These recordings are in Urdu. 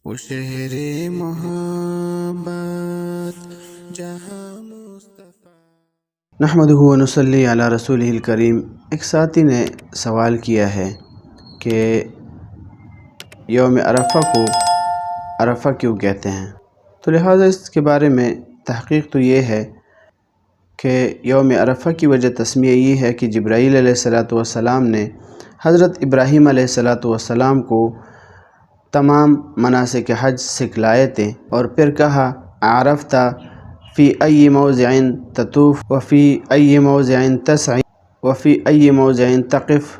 وہ شہر محبت جہاں مصطفیٰ۔ نحمدہ و نصلی علی رسولہ الکریم۔ ایک ساتھی نے سوال کیا ہے کہ یوم عرفہ کو عرفہ کیوں کہتے ہیں، تو لہٰذا اس کے بارے میں تحقیق تو یہ ہے کہ یوم عرفہ کی وجہ تسمیہ یہ ہے کہ جبرائیل علیہ السلام نے حضرت ابراہیم علیہ السلام کو تمام مناسک حج سکھلائے تھے، اور پھر کہا عرفت فی ای موضع تطوف وفی ای موضع تسعی وفی ای موضع تقف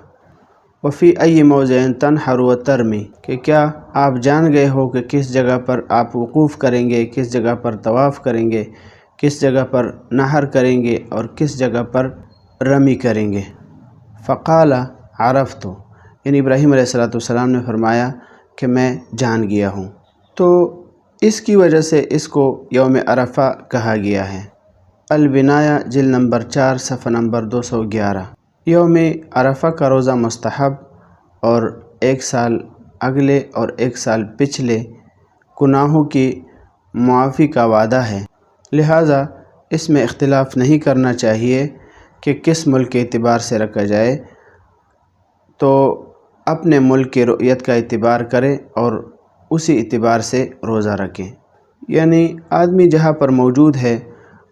وفی ای موضع تنحر و ترمی، کہ کیا آپ جان گئے ہو کہ کس جگہ پر آپ وقوف کریں گے، کس جگہ پر طواف کریں گے، کس جگہ پر نحر کریں گے اور کس جگہ پر رمی کریں گے۔ فقال عرفت، یعنی ابراہیم علیہ السلام نے فرمایا کہ میں جان گیا ہوں، تو اس کی وجہ سے اس کو یوم عرفہ کہا گیا ہے۔ البنایہ جلد نمبر 4 صفحہ نمبر 211۔ یوم عرفہ کا روزہ مستحب اور ایک سال اگلے اور ایک سال پچھلے گناہوں کی معافی کا وعدہ ہے، لہٰذا اس میں اختلاف نہیں کرنا چاہیے کہ کس ملک کے اعتبار سے رکھا جائے، تو اپنے ملک کی رؤیت کا اعتبار کرے اور اسی اعتبار سے روزہ رکھیں، یعنی آدمی جہاں پر موجود ہے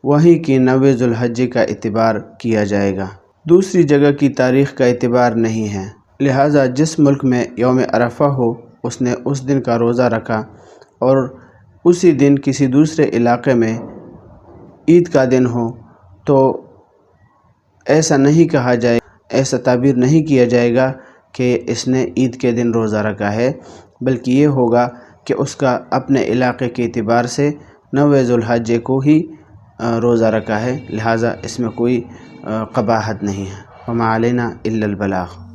وہیں کی 9 ذو الحجہ کا اعتبار کیا جائے گا، دوسری جگہ کی تاریخ کا اعتبار نہیں ہے۔ لہٰذا جس ملک میں یوم عرفہ ہو اس نے اس دن کا روزہ رکھا، اور اسی دن کسی دوسرے علاقے میں عید کا دن ہو تو ایسا نہیں کہا جائے، ایسا تعبیر نہیں کیا جائے گا کہ اس نے عید کے دن روزہ رکھا ہے، بلکہ یہ ہوگا کہ اس کا اپنے علاقے کے اعتبار سے 9 ذو الحجہ کو ہی روزہ رکھا ہے، لہٰذا اس میں کوئی قباحت نہیں ہے۔ وما علینا الا البلاغ۔